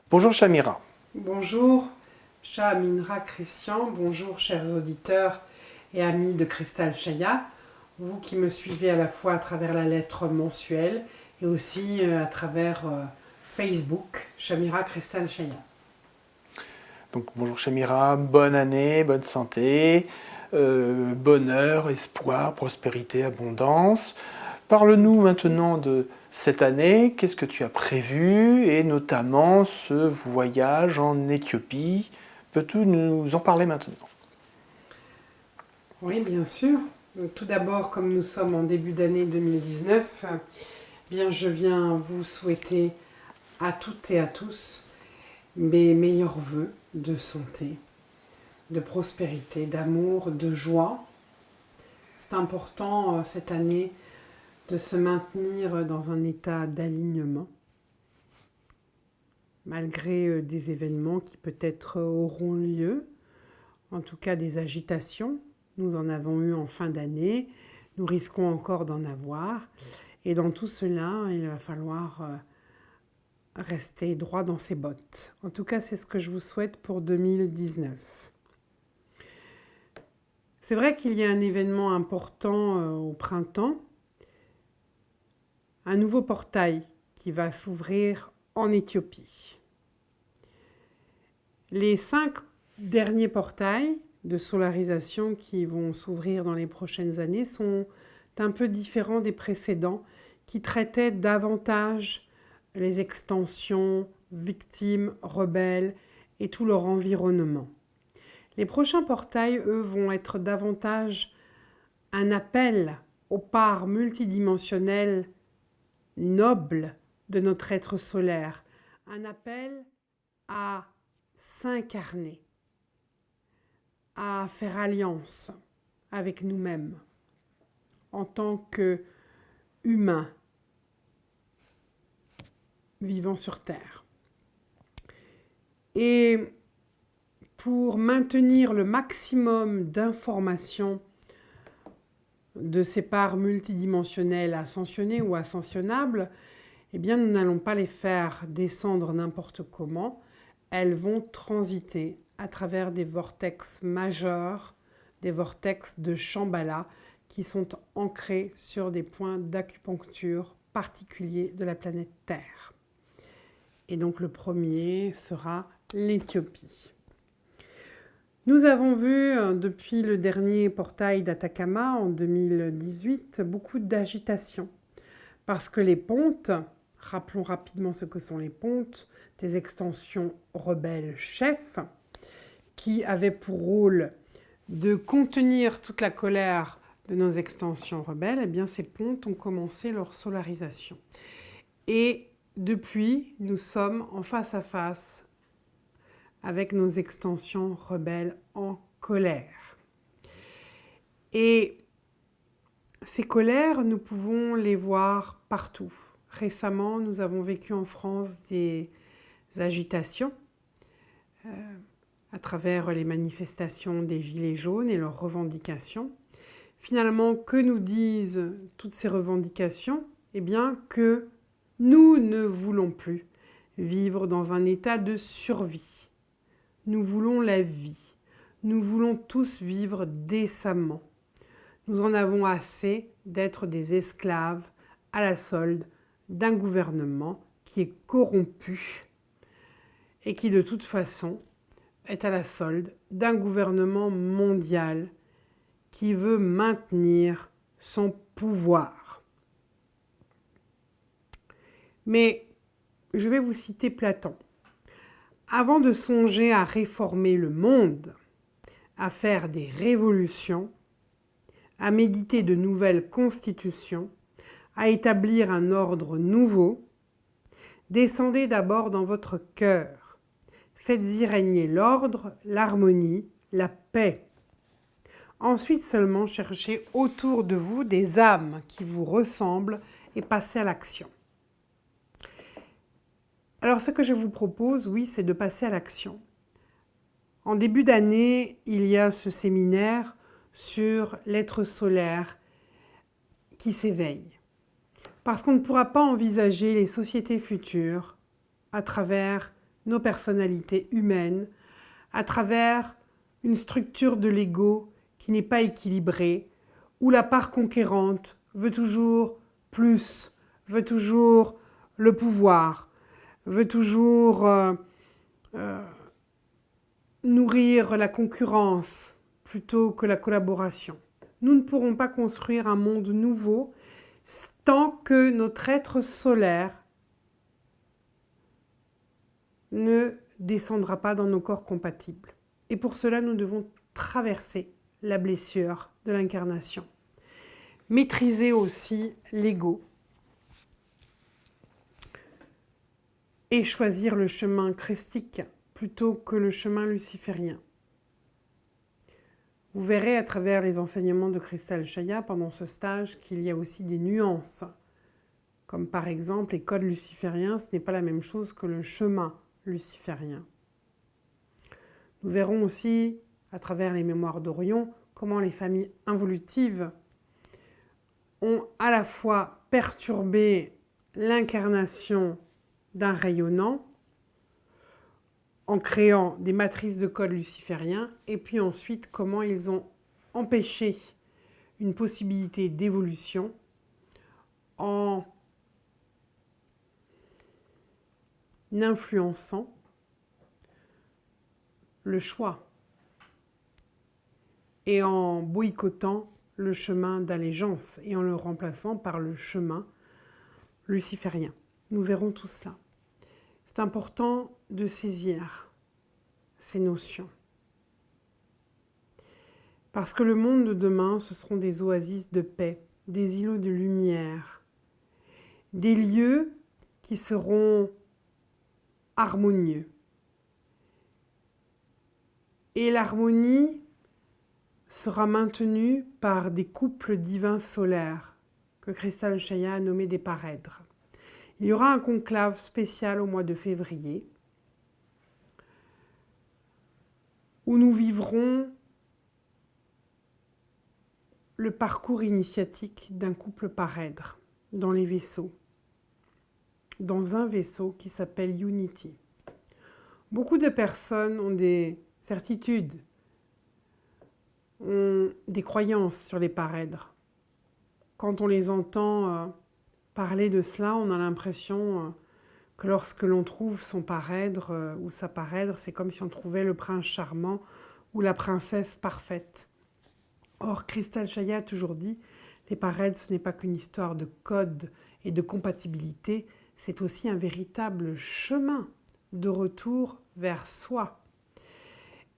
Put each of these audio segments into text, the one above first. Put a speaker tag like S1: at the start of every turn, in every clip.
S1: Bonjour Chamira.
S2: Bonjour, Minra Christian, bonjour chers auditeurs et amis de Cristal Chaya, vous qui me suivez à la fois à travers la lettre mensuelle et aussi à travers Facebook, Chamira Cristal Chaya.
S1: Donc bonjour Chamira, bonne année, bonne santé, bonheur, espoir, prospérité, abondance. Parle-nous maintenant de cette année, qu'est-ce que tu as prévu et notamment ce voyage en Éthiopie. Peux-tu nous en parler maintenant?
S2: Oui, bien sûr. Tout d'abord, comme nous sommes en début d'année 2019, bien je viens vous souhaiter à toutes et à tous mes meilleurs vœux de santé, de prospérité, d'amour, de joie. C'est important cette année de se maintenir dans un état d'alignement, malgré des événements qui peut-être auront lieu, en tout cas des agitations. Nous en avons eu en fin d'année, nous risquons encore d'en avoir. Et dans tout cela, il va falloir rester droit dans ses bottes. En tout cas, c'est ce que je vous souhaite pour 2019. C'est vrai qu'il y a un événement important au printemps, un nouveau portail qui va s'ouvrir en Éthiopie. Les 5 derniers portails de solarisation qui vont s'ouvrir dans les prochaines années sont un peu différents des précédents qui traitaient davantage les extensions, victimes, rebelles et tout leur environnement. Les prochains portails, eux, vont être davantage un appel aux parts multidimensionnelles nobles de notre être solaire, un appel à s'incarner, à faire alliance avec nous-mêmes en tant qu'humains vivant sur Terre. Et pour maintenir le maximum d'informations de ces parts multidimensionnelles ascensionnées ou ascensionnables, eh bien nous n'allons pas les faire descendre n'importe comment. Elles vont transiter à travers des vortex majeurs, des vortex de Shambhala qui sont ancrés sur des points d'acupuncture particuliers de la planète Terre. Et donc le premier sera l'Éthiopie. Nous avons vu depuis le dernier portail d'Atacama en 2018 beaucoup d'agitation parce que les pontes, rappelons rapidement ce que sont les pontes, des extensions rebelles chefs qui avaient pour rôle de contenir toute la colère de nos extensions rebelles, eh bien ces pontes ont commencé leur solarisation. Et depuis, nous sommes en face à face avec nos extensions rebelles en colère. Et ces colères, nous pouvons les voir partout. Récemment, nous avons vécu en France des agitations à travers les manifestations des Gilets jaunes et leurs revendications. Finalement, que nous disent toutes ces revendications? Eh bien, que nous ne voulons plus vivre dans un état de survie. Nous voulons la vie. Nous voulons tous vivre décemment. Nous en avons assez d'être des esclaves à la solde d'un gouvernement qui est corrompu et qui de toute façon est à la solde d'un gouvernement mondial qui veut maintenir son pouvoir. Mais je vais vous citer Platon. Avant de songer à réformer le monde, à faire des révolutions, à méditer de nouvelles constitutions, à établir un ordre nouveau, descendez d'abord dans votre cœur. Faites-y régner l'ordre, l'harmonie, la paix. Ensuite seulement cherchez autour de vous des âmes qui vous ressemblent et passez à l'action. Alors ce que je vous propose, oui, c'est de passer à l'action. En début d'année, il y a ce séminaire sur l'être solaire qui s'éveille. Parce qu'on ne pourra pas envisager les sociétés futures à travers nos personnalités humaines à travers une structure de l'ego qui n'est pas équilibrée, où la part conquérante veut toujours plus, veut toujours le pouvoir, veut toujours nourrir la concurrence plutôt que la collaboration. Nous ne pourrons pas construire un monde nouveau tant que notre être solaire ne descendra pas dans nos corps compatibles. Et pour cela, nous devons traverser la blessure de l'incarnation. Maîtriser aussi l'ego et choisir le chemin christique plutôt que le chemin luciférien. Vous verrez à travers les enseignements de Cristal Chaya pendant ce stage qu'il y a aussi des nuances. Comme par exemple, les codes lucifériens, ce n'est pas la même chose que le chemin luciférien. Nous verrons aussi, à travers les mémoires d'Orion, comment les familles involutives ont à la fois perturbé l'incarnation d'un rayonnant en créant des matrices de codes lucifériens, et puis ensuite comment ils ont empêché une possibilité d'évolution en influençant le choix et en boycottant le chemin d'allégeance et en le remplaçant par le chemin luciférien. Nous verrons tout cela. C'est important de saisir ces notions. Parce que le monde de demain, ce seront des oasis de paix, des îlots de lumière, des lieux qui seront harmonieux. Et l'harmonie sera maintenue par des couples divins solaires que Cristal Chaya a nommés des parèdres. Il y aura un conclave spécial au mois de février où nous vivrons le parcours initiatique d'un couple parèdre dans les vaisseaux, dans un vaisseau qui s'appelle Unity. Beaucoup de personnes ont des certitudes, ont des croyances sur les parèdres. Quand on les entend parler de cela, on a l'impression que lorsque l'on trouve son parèdre ou sa parèdre, c'est comme si on trouvait le prince charmant ou la princesse parfaite. Or, Cristal Chaya a toujours dit, les parèdres, ce n'est pas qu'une histoire de code et de compatibilité, c'est aussi un véritable chemin de retour vers soi.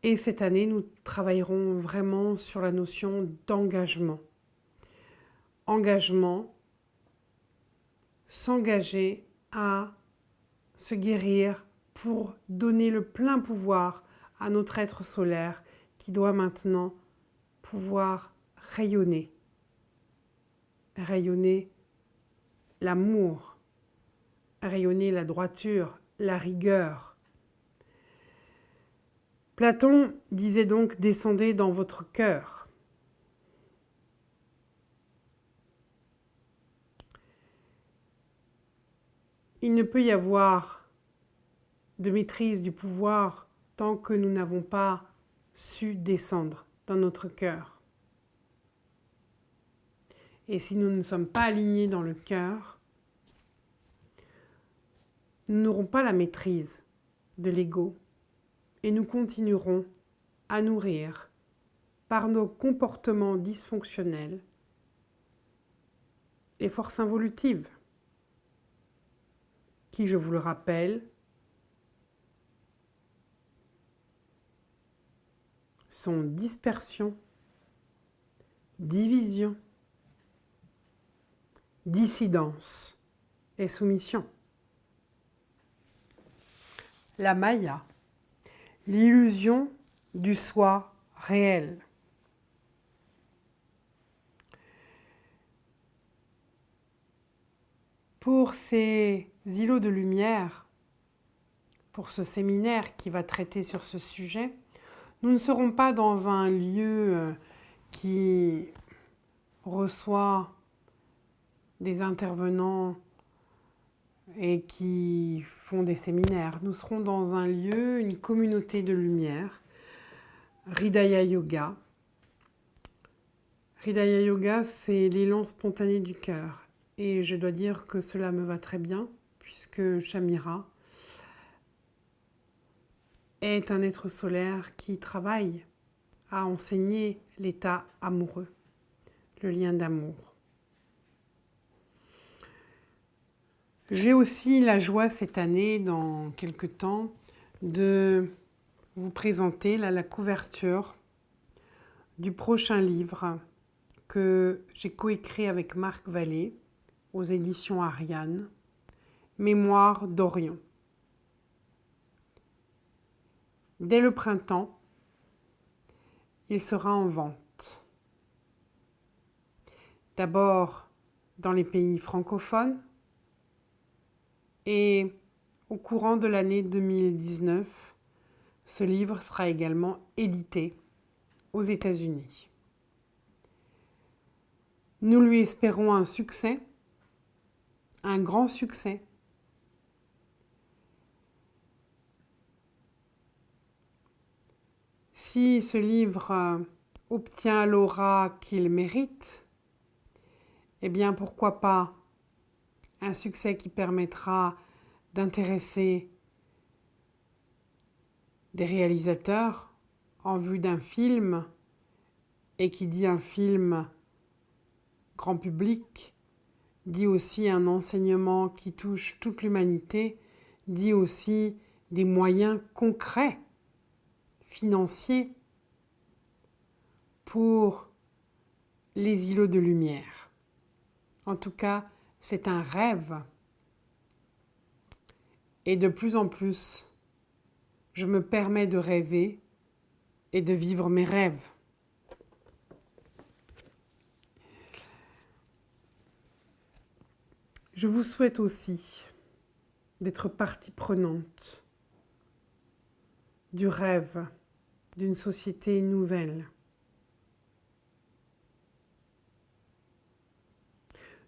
S2: Et cette année, nous travaillerons vraiment sur la notion d'engagement. Engagement, s'engager à se guérir pour donner le plein pouvoir à notre être solaire qui doit maintenant pouvoir rayonner. Rayonner l'amour, rayonner la droiture, la rigueur. Platon disait donc « descendez dans votre cœur ». Il ne peut y avoir de maîtrise du pouvoir tant que nous n'avons pas su descendre dans notre cœur. Et si nous ne sommes pas alignés dans le cœur, nous n'aurons pas la maîtrise de l'ego et nous continuerons à nourrir par nos comportements dysfonctionnels les forces involutives qui, je vous le rappelle, sont dispersion, division, dissidence et soumission. La Maya, l'illusion du soi réel. Pour ces îlots de lumière, pour ce séminaire qui va traiter sur ce sujet, nous ne serons pas dans un lieu qui reçoit des intervenants et qui font des séminaires. Nous serons dans un lieu, une communauté de lumière, Hridaya Yoga. Hridaya Yoga, c'est l'élan spontané du cœur. Et je dois dire que cela me va très bien, puisque Shamira est un être solaire qui travaille à enseigner l'état amoureux, le lien d'amour. J'ai aussi la joie cette année, dans quelques temps, de vous présenter la couverture du prochain livre que j'ai coécrit avec Marc Vallée aux éditions Ariane, Mémoire d'Orion. Dès le printemps, il sera en vente. D'abord dans les pays francophones et au courant de l'année 2019, ce livre sera également édité aux États-Unis. Nous lui espérons un succès, un grand succès. Si ce livre obtient l'aura qu'il mérite, eh bien pourquoi pas un succès qui permettra d'intéresser des réalisateurs en vue d'un film, et qui dit un film grand public, dit aussi un enseignement qui touche toute l'humanité, dit aussi des moyens concrets, financiers, pour les îlots de lumière. En tout cas, c'est un rêve. Et de plus en plus, je me permets de rêver et de vivre mes rêves. Je vous souhaite aussi d'être partie prenante du rêve d'une société nouvelle,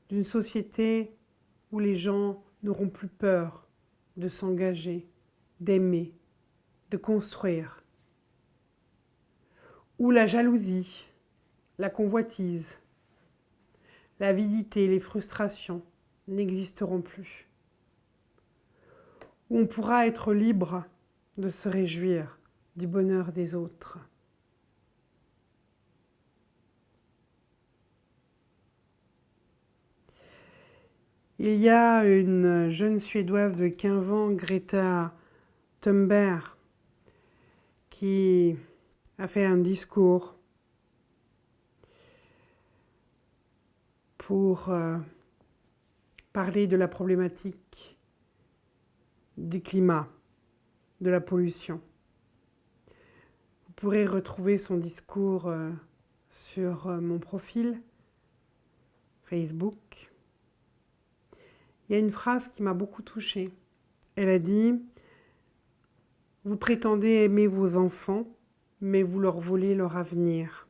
S2: d'une société où les gens n'auront plus peur de s'engager, d'aimer, de construire, où la jalousie, la convoitise, l'avidité, les frustrations n'existeront plus, où on pourra être libre de se réjouir du bonheur des autres. Il y a une jeune Suédoise de 15 ans, Greta Thunberg, qui a fait un discours pour parler de la problématique du climat, de la pollution. Vous pourrez retrouver son discours sur mon profil Facebook. Il y a une phrase qui m'a beaucoup touchée. Elle a dit « Vous prétendez aimer vos enfants, mais vous leur volez leur avenir.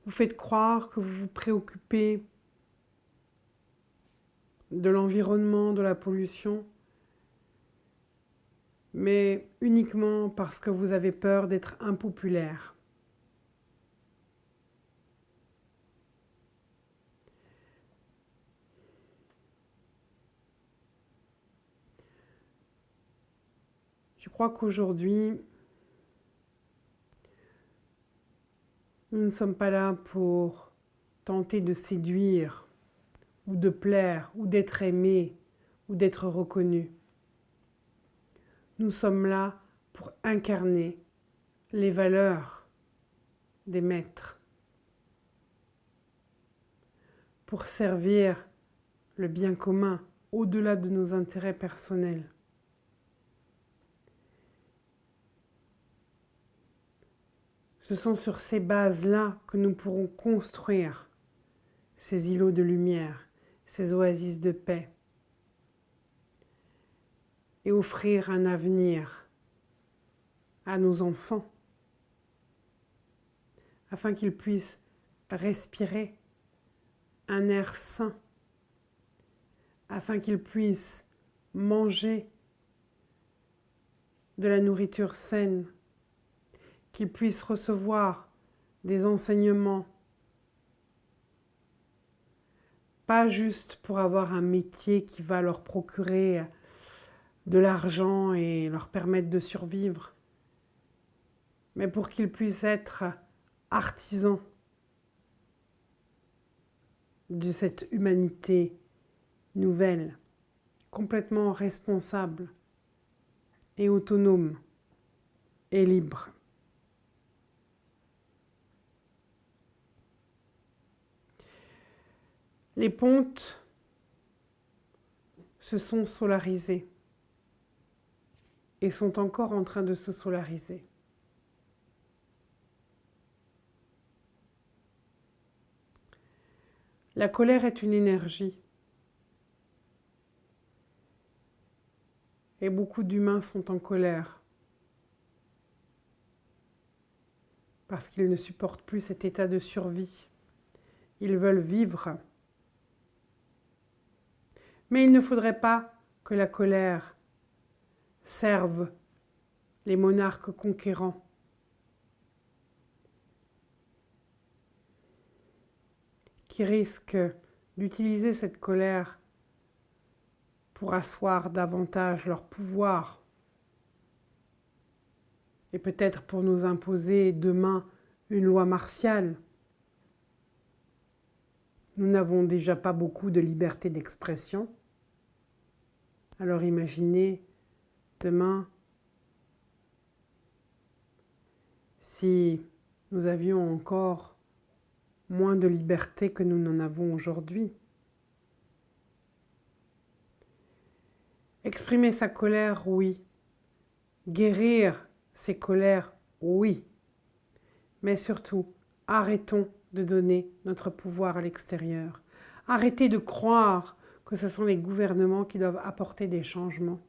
S2: Vous faites croire que vous vous préoccupez de l'environnement, de la pollution, mais uniquement parce que vous avez peur d'être impopulaire. » Je crois qu'aujourd'hui, nous ne sommes pas là pour tenter de séduire, ou de plaire, ou d'être aimé, ou d'être reconnu. Nous sommes là pour incarner les valeurs des maîtres, pour servir le bien commun au-delà de nos intérêts personnels. Ce sont sur ces bases-là que nous pourrons construire ces îlots de lumière, ces oasis de paix, et offrir un avenir à nos enfants, afin qu'ils puissent respirer un air sain afin qu'ils puissent manger de la nourriture saine, qu'ils puissent recevoir des enseignements, pas juste pour avoir un métier qui va leur procurer de l'argent et leur permettre de survivre, mais pour qu'ils puissent être artisans de cette humanité nouvelle, complètement responsable et autonome et libre. Les pontes se sont solarisées et sont encore en train de se solariser. La colère est une énergie et beaucoup d'humains sont en colère parce qu'ils ne supportent plus cet état de survie. Ils veulent vivre. Mais il ne faudrait pas que la colère serve les monarques conquérants. Qui risquent d'utiliser cette colère pour asseoir davantage leur pouvoir et peut-être pour nous imposer demain une loi martiale. Nous n'avons déjà pas beaucoup de liberté d'expression. Alors imaginez demain si nous avions encore moins de liberté que nous n'en avons aujourd'hui. Exprimer sa colère, oui. Guérir ses colères, oui. Mais surtout, arrêtons de donner notre pouvoir à l'extérieur. Arrêtez de croire que ce sont les gouvernements qui doivent apporter des changements.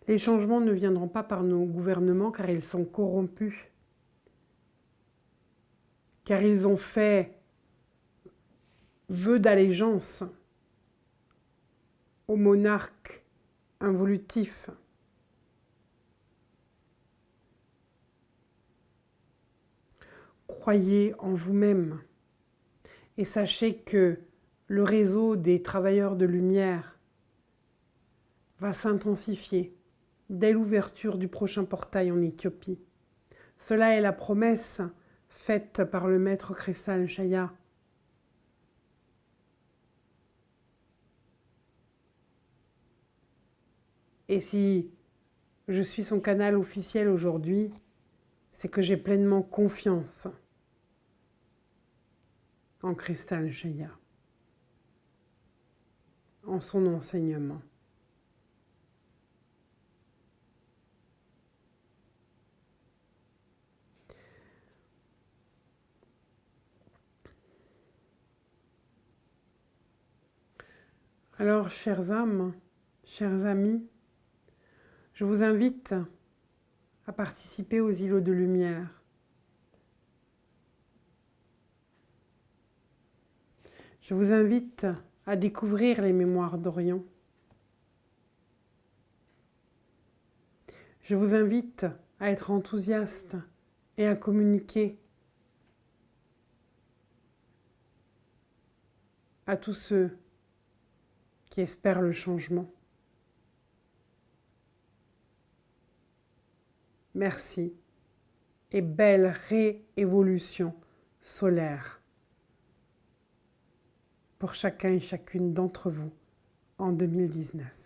S2: Les changements ne viendront pas par nos gouvernements car ils sont corrompus. Car ils ont fait vœu d'allégeance au monarque involutif. Croyez en vous-même et sachez que le réseau des travailleurs de lumière va s'intensifier dès l'ouverture du prochain portail en Éthiopie. Cela est la promesse faite par le maître Cristal Chaya. Et si je suis son canal officiel aujourd'hui, c'est que j'ai pleinement confiance en Cristal Chaya, en son enseignement. Alors, chères âmes, chers amis, je vous invite à participer aux îlots de lumière. Je vous invite à découvrir les mémoires d'Orient. Je vous invite à être enthousiaste et à communiquer à tous ceux qui espèrent le changement. Merci et belle réévolution solaire pour chacun et chacune d'entre vous en 2019.